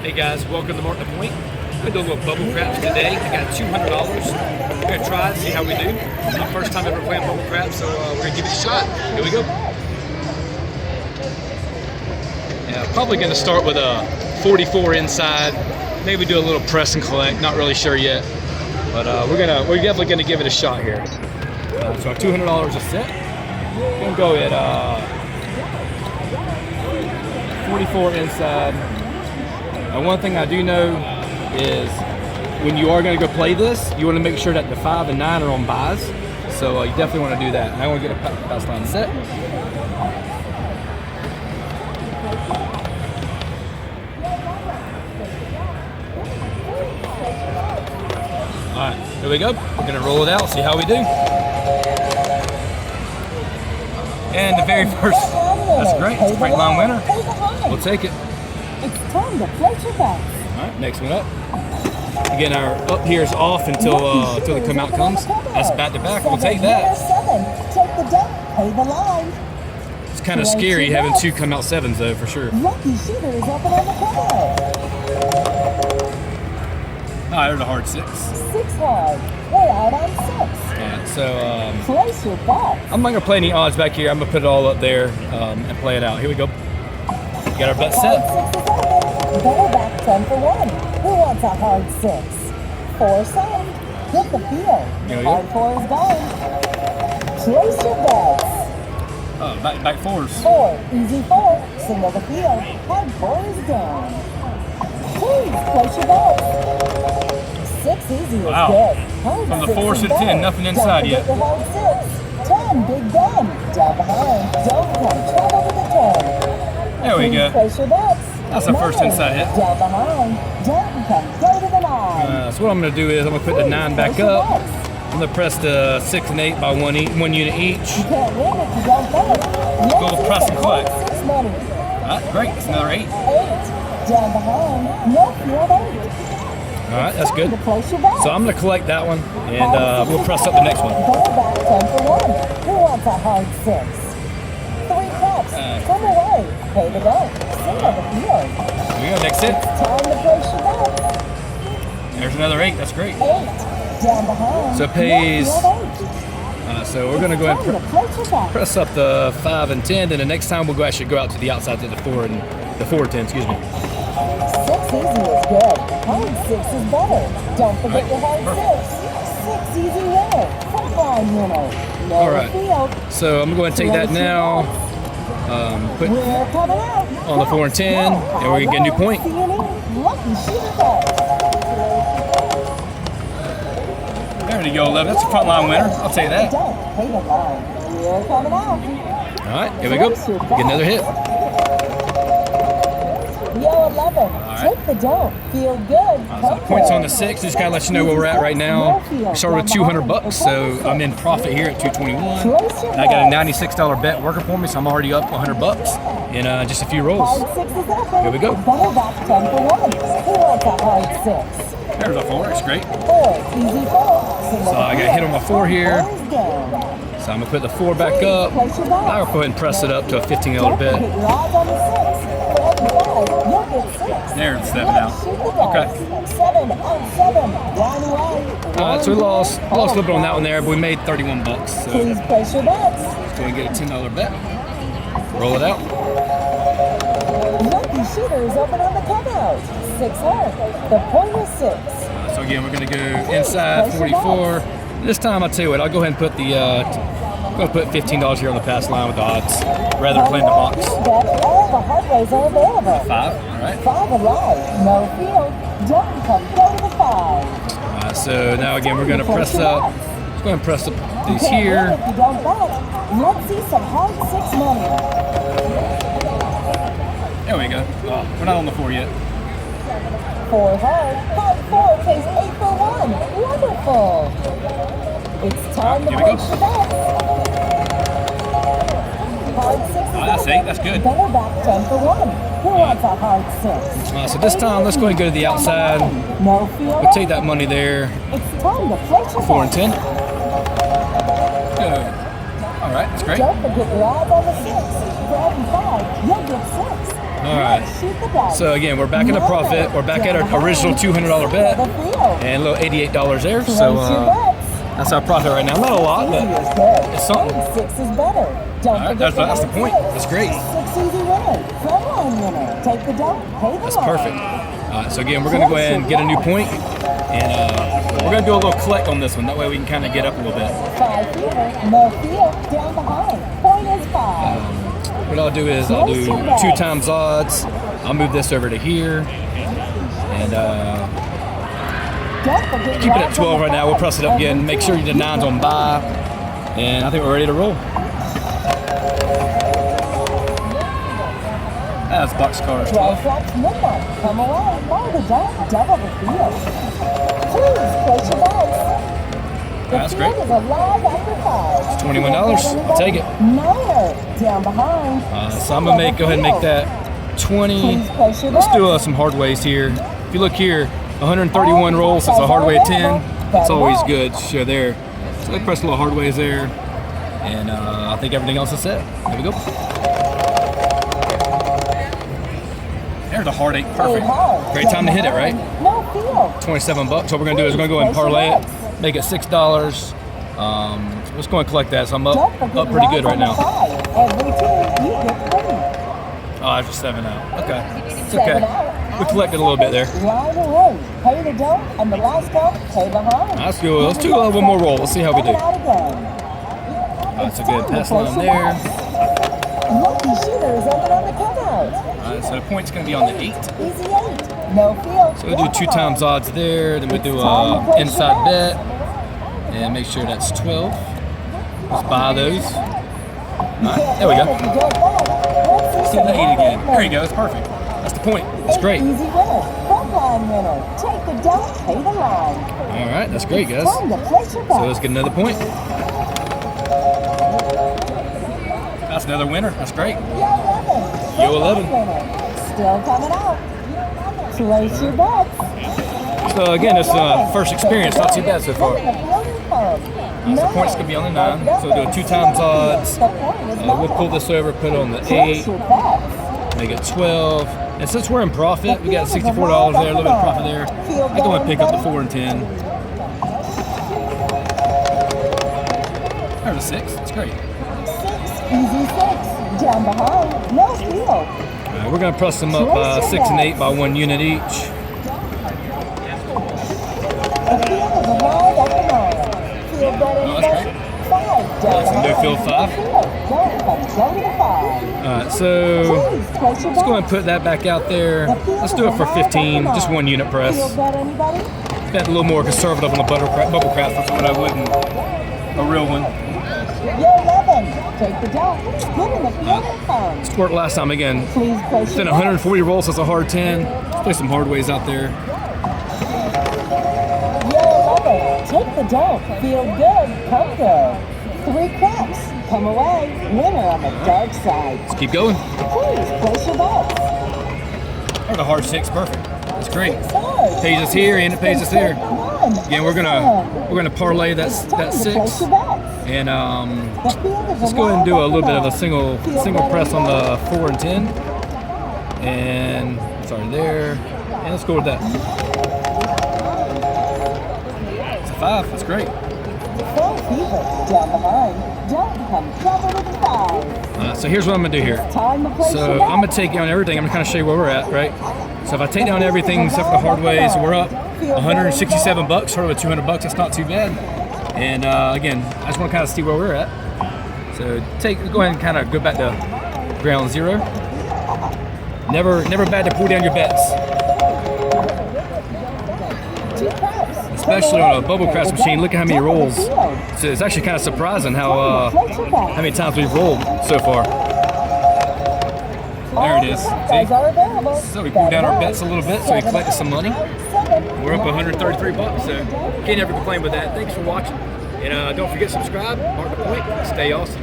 Hey guys, welcome to Mark the Point. We're doing a little bubble craps today. I got $200. We're gonna try it, see how we do. My first time ever playing bubble craps, so we're gonna give it a shot. Here we go. Yeah, probably gonna start with a 44 inside. Maybe do a little press and collect. Not really sure yet, but we're definitely gonna give it a shot here. So $200 a set. We're gonna go at 44 inside. And one thing I do know is when you are going to go play this, you want to make sure that the 5 and 9 are on buys. So you definitely want to do that. And I want to get a pass line set. All right, here we go. We're going to roll it out, see how we do. And the very first, that's great. It's a great line winner. We'll take it. It's time to place your bets. All right, next one up. Again, our up here is off until the come out comes. That's back to back. We'll take that. Take the dump, pay the line. It's kind of scary having two come out 7s though, for sure. Lucky shooter is open on the cover. Ah, there's a hard 6. 6 hard. We're out on 6. Yeah, so Place your bets. I'm not gonna play any odds back here. I'm gonna put it all up there and play it out. Here we go. Got our bet set. Double back 10 for 1. Who wants a hard 6? 4 signed. Hit the field. Hard 4 is gone. Place your bets. Oh, back 4s. 4, easy 4. Single the field. Hard 4 is gone. Please place your bets. 6 easy is Wow. good. Hard From the 6 4s is to the 10, better. nothing inside Don't yet. forget your hard 6. 10, big gun. Down behind. Don't come trouble with the 10. There we go. Place your bets. That's the first inside hit. Down behind. Don't come go to the 9. So what I'm going to do is I'm going to put the 9 back up. I'm going to press the 6 and 8 by one unit each. You can't win if you don't bet. Go to press and collect. 6 money. All right, great. It's another 8. 8. Down behind. No field 8. All right, that's good. To place your bet. So I'm going to collect that one, and we'll press up the next one. Double back 10 for 1. Who wants a hard 6? 3 cups. Come away. Pay the dough. Single the field. Here we go, next hit. Time to place your bet. There's another 8. That's great. 8. Down behind. So it pays. No field 8. So we're going to go ahead Time and to place your bet. press up the 5 and 10, and the next time we'll actually go out to the outside to the 4 and 10. Excuse me. 6 easy is good. Hard 6 is better. Don't forget your hard 6. 6 easy winner. Front line winner. No All right. field. So I'm going to take that now. Put We're coming out. on the 4 and 10, and we're going to get a new point. Lucky shooter bet. There we go, 11. That's a front line winner. I'll take that. Don't pay the line. We're coming out. All right, here we go. Get another hit. Yo, 11. Take the dough. Feel good. So the points on the 6. Just gotta let you know where we're at right now. We started with $200, so I'm in profit here at 221. I got a $96 bet working for me, so I'm already up $100 in just a few rolls. Here we go. Double back 10 for 1. Who wants a hard 6? There's a 4. It's great. 4, easy 4. So I got hit on my 4 here. So I'm gonna put the 4 back up. Now I'll go ahead and press it up to a $15 bet. There, it's 7 out. Okay. 7 on 7. All right, so we lost a little bit on that one there, but we made $31. So Please place your bets. let's go and get a $10 bet. Roll it out. Lucky shooter is open on the cutout. 6 hard. The point is 6. So again, we're gonna go inside 44. This time, I'll tell you what, I'll go ahead and put the I'm gonna put $15 here on the pass line with the odds, rather than playing the box. All the hard ways are available. 5, all right. 5 alive. No field. Don't come go to the 5. All right, so now again, we're gonna press up. Let's go ahead and press up these here. If you don't bet, let's see some hard 6 money. There we go. Oh, we're not on the 4 yet. 4 hard. Hard 4 pays 8 for 1. Wonderful. It's time to Here we go. place your bets. Hard 6 is That's 8. That's good. better back 10 for 1. Who wants a hard 6? So this time, let's go ahead and go to the outside. No field. We'll take that money there. It's time to place your 4 and bets. 10. Good. All right, that's great. Don't forget your odds on the 6. For every 5, you'll get 6. All right. So again, we're back in the profit. We're back at our original $200 bet and a little $88 there. So that's our profit right now. Not a lot, but it's something. 6 is better. All right, that's the point. That's great. 6 easy winner. Frontline winner. Take the dough, pay the That's line. perfect. All right, so again, we're going to go ahead and get a new point, and we're going to do a little collect on this one. That way we can kind of get up a little bit. 5 fever, no field, down behind. Point is 5. What I'll do is I'll do 2 times odds. I'll move this over to here, and keep it at 12 right now. We'll press it up again. Make sure the 9's on buy, and I think we're ready to roll. That's boxcar 12. Flaps midnight. Come away. Buy the dough, double the field. Please place your bets. The That's great. field is alive after 5. It's $21. I'll take it. Niner, down behind. So I'm gonna go ahead and make that 20. Please place your Let's do bets. some hard ways here. If you look here, 131 rolls. That's a hard way of 10. That's always good. Show there. So I press a little hard ways there, and I think everything else is set. There we go. There's a hard 8. Perfect. Great time to hit it, right? No field. 27 bucks. What we're gonna do is we're gonna go ahead and parlay it, make it $6. Let's go and collect that. So I'm up pretty good right now. Every 2, you get 3. Oh, that's just 7 out. Okay, it's okay. We collected a little bit there. Line away. Pay the dough, and the last go, pay behind. That's good. Let's do one more roll. Let's see how we do. That's a good pass line there. Lucky shooter is open on the cutout. So the point's going to be on the 8. Easy 8. No field. So we'll do 2 times odds there. Then we do inside bet. And make sure that's 12. Let's buy those. All right, there we go. Let's do the 8 again. There you go. It's perfect. That's the point. That's great. Easy winner. Frontline winner. Take the dough, pay the line. All right, that's great, guys. Time to place your So bet. let's get another point. That's another winner. That's great. Yo 11. Still coming out. Place your bets. So again, it's first experience. Not too bad so far. So the point's going to be on the 9. So we'll do 2 times odds. We'll pull this over, put it on the 8. Make it 12. And since we're in profit, we got $64 there, a little bit of profit there. I go and pick up the 4 and 10. There's a 6. It's great. 6, easy 6. Down behind, no field. We're going to press them up 6 and 8 by 1 unit each. The field is alive after 9. Field bet Oh, that's great. 5. That's a no field 5. Go to the 5. Alright, so let's go ahead and put that back out there. Let's do it for 15, just 1 unit press. Field bet anybody? Got a little more conservative on the bubble crap, but I wouldn't a real one. Yo 11. Take the dough. Good in the field and fun. It's worked last time again. Please place Then your 140 rolls, so it's a hard 10. Let's play some hard ways out there. Yo 11. Take the dough. Feel good. Come good. 3 craps. Come away. Winner on the dark side. Let's keep going. Please place your bets. There's a hard 6, perfect. That's great. Hard. Pays us here and it pays us there. 9. Again, we're gonna parlay that Time to place 6, your bets. and The field is let's go ahead and do a little bit of a single Field press on bet the 4 and 10, and sorry there, and let's go with that. It's a 5. That's great. 4 fever. Down behind. Don't come covered with 5. So here's what I'm gonna do here. Time to place your So bets. I'm gonna take down everything. I'm gonna kind of show you where we're at, right? So if I take down everything except for the hard ways, we're up 167 bucks, sort of a 200 bucks. That's not too bad. And again, I just want to kind of see where we're at. So go ahead and kind of go back to ground zero. Never bad to pull down your bets, especially on a bubble crash machine. Look at how many rolls. So it's actually kind of surprising how many times we've rolled so far. There it is. See? So we pulled down our bets a little bit, so we collected some money. We're up 133 bucks, so can't never complain with that. Thanks for watching. And don't forget to subscribe, mark the point, stay awesome.